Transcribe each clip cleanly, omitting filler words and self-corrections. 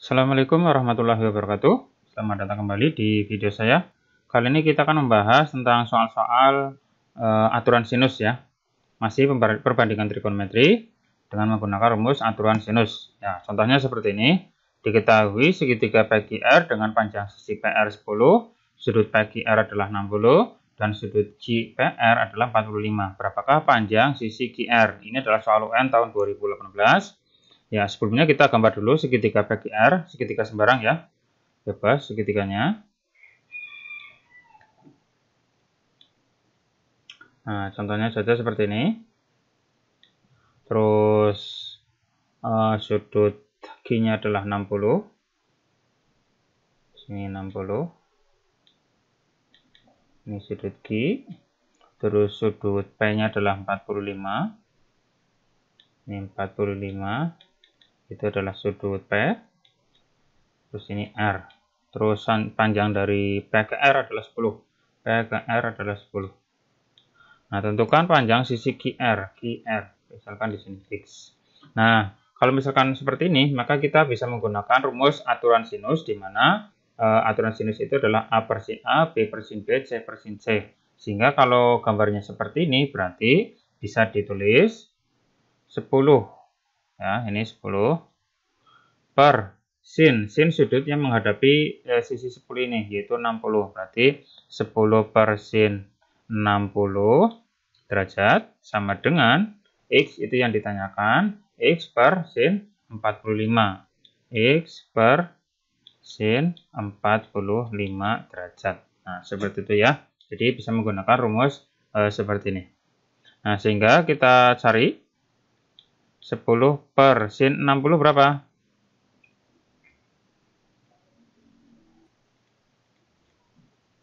Assalamualaikum warahmatullahi wabarakatuh. Selamat datang kembali di video saya. Kali ini kita akan membahas tentang soal-soal aturan sinus ya. Masih perbandingan trigonometri dengan menggunakan rumus aturan sinus. Ya, contohnya seperti ini. Diketahui segitiga PQR dengan panjang sisi PR 10, sudut PQR adalah 60 dan sudut QPR adalah 45. Berapakah panjang sisi QR? Ini adalah soal UN tahun 2018. Ya, sebelumnya kita gambar dulu segitiga PQR, segitiga sembarang ya, bebas segitiganya. Nah, contohnya saja seperti ini. Terus sudut Q-nya adalah 60. Sini 60. Ini sudut Q. Terus sudut P-nya adalah 45. Ini 45. Itu adalah sudut P. Terus ini R. Terus panjang dari PQR adalah 10. PQR adalah 10. Nah, tentukan panjang sisi QR. Misalkan di sini X. Nah, kalau misalkan seperti ini, maka kita bisa menggunakan rumus aturan sinus, di mana aturan sinus itu adalah A per sin A, B per sin B, C per sin C. Sehingga kalau gambarnya seperti ini, berarti bisa ditulis 10. Ya, ini 10 per sin sudut yang menghadapi sisi 10 ini, yaitu 60. Berarti 10 per sin 60 derajat sama dengan X, itu yang ditanyakan, X per sin 45. X per sin 45 derajat. Nah, seperti itu ya. Jadi bisa menggunakan rumus seperti ini. Nah, sehingga kita cari 10 per sin 60 berapa?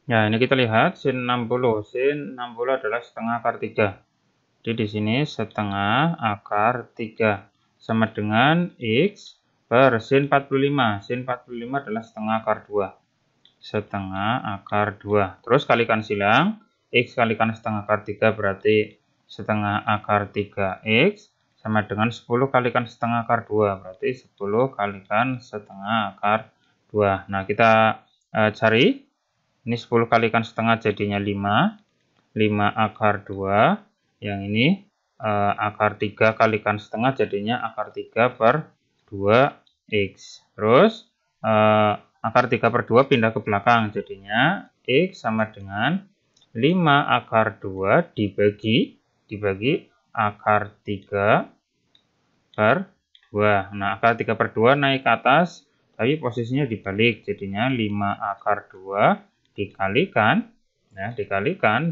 Ya, ini kita lihat sin 60. Sin 60 adalah setengah akar 3. Jadi di sini setengah akar 3 sama dengan X per sin 45. Sin 45 adalah setengah akar 2. Setengah akar 2. Terus kalikan silang. X kalikan setengah akar 3 berarti setengah akar 3X sama dengan 10 kalikan setengah akar 2. Berarti 10 kalikan setengah akar 2. Nah, kita cari. Ini 10 kalikan setengah jadinya 5. 5 akar 2. Yang ini akar 3 kalikan setengah jadinya akar 3 per 2X. Terus akar 3 per 2 pindah ke belakang. Jadinya X sama dengan 5 akar 2 dibagi akar 3 per 2. Nah, akar 3 per 2 naik ke atas, tapi posisinya dibalik. Jadinya 5 akar 2 dikalikan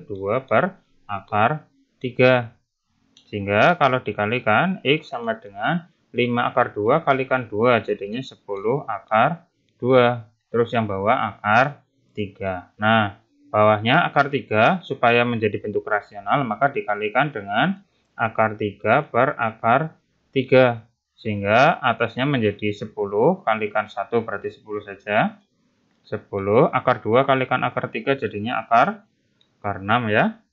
2 per akar 3. Sehingga kalau dikalikan X sama dengan 5 akar 2 kalikan 2, jadinya 10 akar 2. Terus yang bawah akar 3. Nah, bawahnya akar 3 supaya menjadi bentuk rasional, maka dikalikan dengan akar 3 per akar 3. Sehingga atasnya menjadi 10 kalikan 1 berarti 10 saja. 10 akar 2 kalikan akar 3 jadinya akar 6 ya.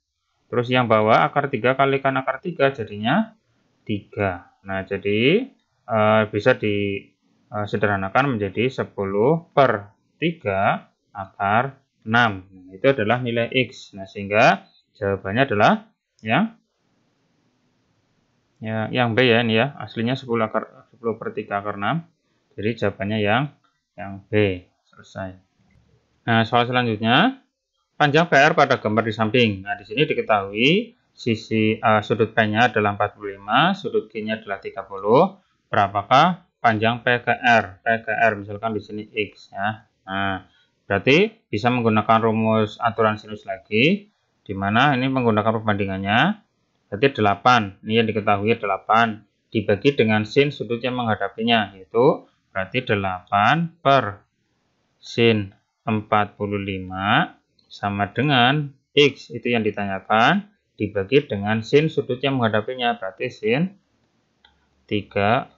Terus yang bawah akar 3 kalikan akar 3 jadinya 3. Nah, jadi bisa disederhanakan menjadi 10 per 3 akar 6. Nah, itu adalah nilai X. Nah, sehingga jawabannya adalah yang B ya, ini ya. Aslinya 10 per 3 akar 6. Jadi jawabannya yang B. Selesai. Nah, soal selanjutnya, panjang PR pada gambar di samping. Nah, di sini diketahui sisi sudut P-nya adalah 45, sudut Q-nya adalah 30. Berapakah panjang PQR? PQR misalkan di sini X ya. Nah, berarti bisa menggunakan rumus aturan sinus lagi, di mana ini menggunakan perbandingannya. Berarti 8, ini yang diketahui 8 dibagi dengan sin sudut yang menghadapinya, yaitu berarti 8 per sin 45 sama dengan X, itu yang ditanyakan, dibagi dengan sin sudut yang menghadapinya, berarti sin 30.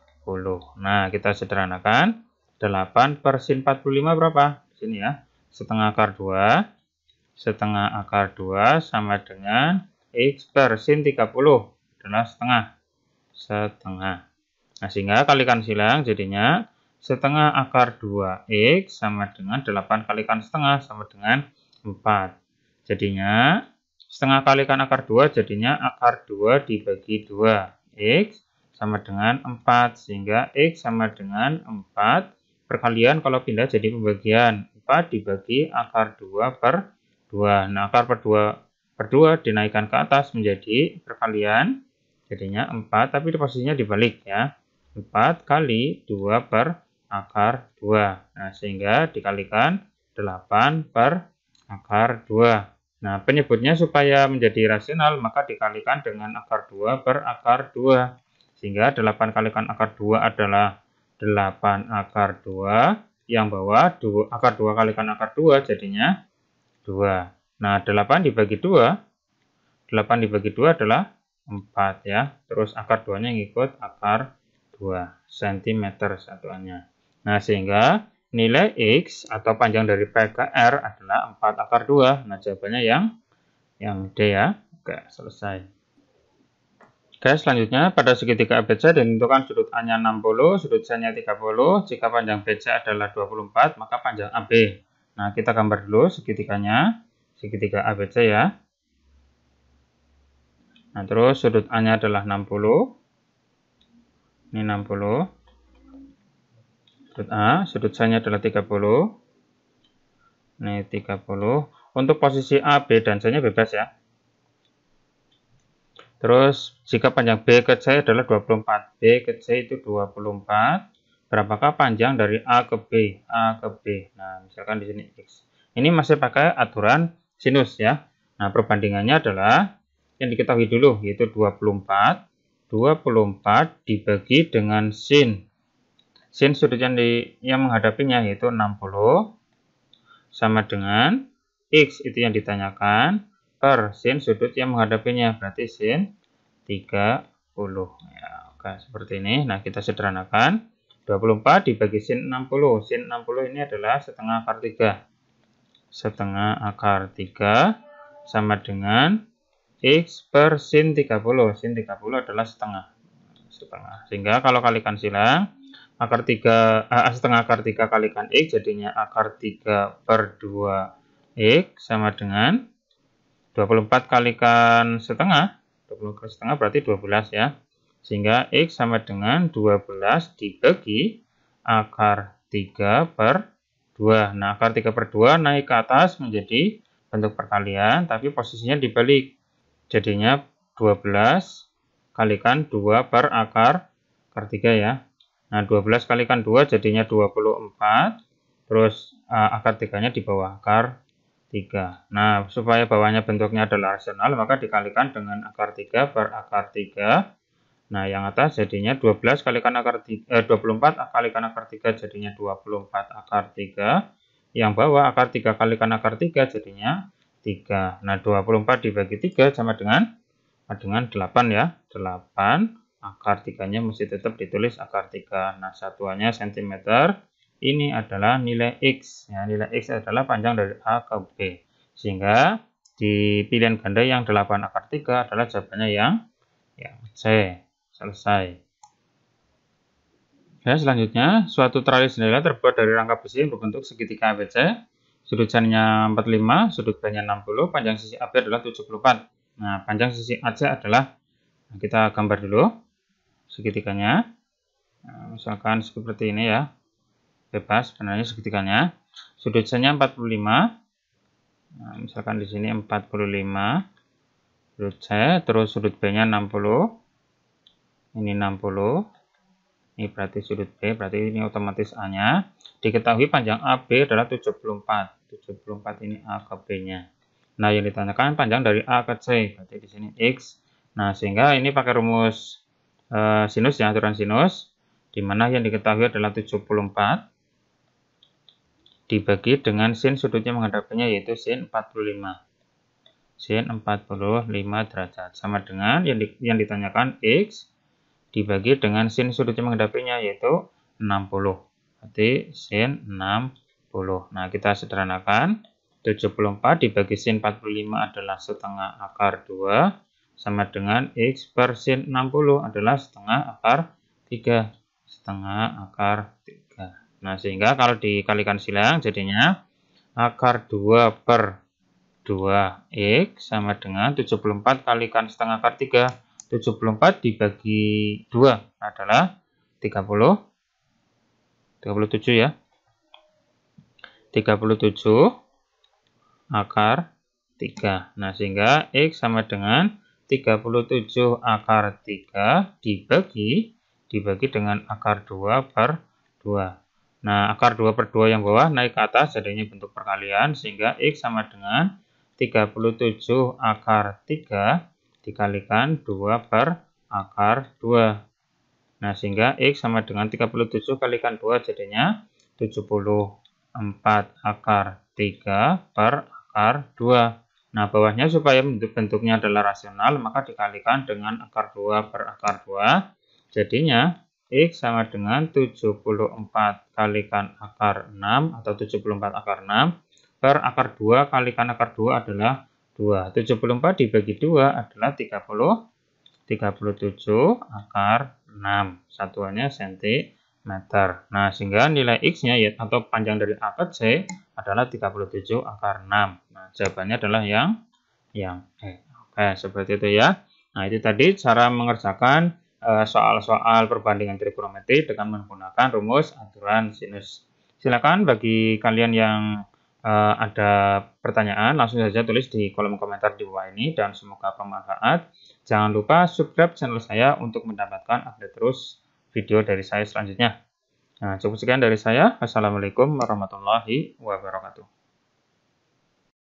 Nah, kita sederhanakan. 8 per sin 45 berapa? Di sini ya, setengah akar 2. Setengah akar 2 sama dengan X per sin 30 adalah setengah. Nah, sehingga kalikan silang jadinya setengah akar 2x sama dengan 8 kalikan setengah sama dengan 4. Jadinya setengah kalikan akar 2 jadinya akar 2 dibagi 2. X sama dengan 4. Sehingga X sama dengan 4. Perkalian kalau pindah jadi pembagian. 4 dibagi akar 2 per 2. Nah, akar per 2 dinaikkan ke atas menjadi perkalian. Jadinya 4, tapi posisinya dibalik ya. 4 kali 2 per akar 2. Nah, sehingga dikalikan 8 per akar 2. Nah, penyebutnya supaya menjadi rasional, maka dikalikan dengan akar 2 per akar 2. Sehingga 8 kalikan akar 2 adalah 8 akar 2. Yang bawah akar 2 kalikan akar 2 jadinya 2. Nah, 8 dibagi 2. 8 dibagi 2 adalah 4 ya. Terus akar 2-nya ngikut akar 2 cm satuannya. Nah, sehingga nilai X atau panjang dari P ke R adalah 4 akar 2. Nah, jawabannya yang D ya. Oke, selesai. Oke, selanjutnya pada segitiga ABC ditentukan sudut A-nya 60, sudut C-nya 30. Jika panjang BC adalah 24, maka panjang AB. Nah, kita gambar dulu segitiganya. Segitiga ABC ya. Nah, terus sudut A-nya adalah 60. Ini 60. Sudut A, sudut C-nya adalah 30. Ini 30. Untuk posisi A, B, dan C-nya bebas ya. Terus, jika panjang B ke C adalah 24. B ke C itu 24. Berapakah panjang dari A ke B? A ke B. Nah, misalkan di sini X. Ini masih pakai aturan sinus ya. Nah, perbandingannya adalah yang diketahui dulu, yaitu 24. 24 dibagi dengan sin. Sin sudut yang menghadapinya yaitu 60 sama dengan X itu yang ditanyakan per sin sudut yang menghadapinya, berarti sin 30 ya. Oke, seperti ini. Nah, kita sederhanakan 24 dibagi sin 60. Sin 60 ini adalah setengah akar 3. Setengah akar 3 sama dengan X per sin 30. Sin 30 adalah setengah. Sehingga kalau kalikan silang, akar 3, setengah akar 3 kalikan X jadinya akar 3 per 2 X sama dengan 24 kalikan setengah. 20 kali setengah berarti 12 ya. Sehingga X sama dengan 12 dibagi akar 3 per 2. Nah, akar 3 per 2 naik ke atas menjadi bentuk perkalian, tapi posisinya dibalik. Jadinya 12 kalikan 2 per akar 3 ya. Nah, 12 kalikan 2 jadinya 24. Terus akar 3-nya di bawah akar 3. Nah, supaya bawahnya bentuknya adalah rasional, maka dikalikan dengan akar 3 per akar 3. Nah, yang atas jadinya 12 kalikan akar 3, 24 kalikan akar 3 jadinya 24 akar 3. Yang bawah akar 3 kalikan akar 3 jadinya 3. Nah, 24 dibagi 3 sama dengan 8 ya. 8 akar 3-nya mesti tetap ditulis akar 3. Nah, satuannya cm. Ini adalah nilai X. Ya, nilai X adalah panjang dari A ke B. Sehingga di pilihan ganda yang 8 akar 3 adalah jawabannya yang C. Selesai. Ya, selanjutnya, suatu tali jendela terbuat dari rangka besi yang berbentuk segitiga ABC. Sudut C-nya 45, sudut B-nya 60, panjang sisi AB adalah 74. Nah, panjang sisi AC adalah, kita gambar dulu segitiganya. Nah, misalkan seperti ini ya. Bebas sebenarnya segitiganya. Sudut C-nya 45. Nah, misalkan di sini 45. Sudut C, terus sudut B-nya 60. Ini 60. Ini berarti sudut B, berarti ini otomatis A-nya. Diketahui panjang AB adalah 74. 74 ini A ke B-nya. Nah, yang ditanyakan panjang dari A ke C, berarti di sini X. Nah, sehingga ini pakai rumus sinus ya, aturan sinus, di mana yang diketahui adalah 74 dibagi dengan sin sudutnya menghadapinya yaitu sin 45. Sin 45 derajat sama dengan yang ditanyakan X dibagi dengan sin sudutnya menghadapinya yaitu 60. Berarti sin 60. Nah, kita sederhanakan. 74 dibagi sin 45 adalah setengah akar 2 sama dengan X per sin 60 adalah setengah akar 3. Setengah akar 3. 3. Nah, sehingga kalau dikalikan silang jadinya akar 2 per 2x sama dengan 74 kalikan setengah akar 3. 74 dibagi 2 adalah 37 ya. 37 akar 3. Nah, sehingga X sama dengan 37 akar 3 dibagi dengan akar 2 per 2. Nah, akar 2 per 2 yang bawah naik ke atas, jadinya bentuk perkalian, sehingga X sama dengan 37 akar 3 dikalikan 2 per akar 2. Nah, sehingga X sama dengan 37 kalikan 2 jadinya 74 akar 3 per akar 2. Nah, bawahnya supaya bentuknya adalah rasional, maka dikalikan dengan akar 2 per akar 2. Jadinya X sama dengan 74 kalikan akar 6 atau 74 akar 6 per akar 2 kalikan akar 2 adalah 2. 74 dibagi 2 adalah 37 akar 6. Satuannya sentimeter. Nah, sehingga nilai X-nya ya, atau panjang dari A ke C adalah 37 akar 6. Nah, jawabannya adalah yang E. Oke, seperti itu ya. Nah, itu tadi cara mengerjakan soal-soal perbandingan trigonometri dengan menggunakan rumus aturan sinus. Silakan bagi kalian yang ada pertanyaan, langsung saja tulis di kolom komentar di bawah ini, dan semoga bermanfaat. Jangan lupa subscribe channel saya untuk mendapatkan update terus video dari saya selanjutnya. Nah, cukup sekian dari saya. Wassalamualaikum warahmatullahi wabarakatuh.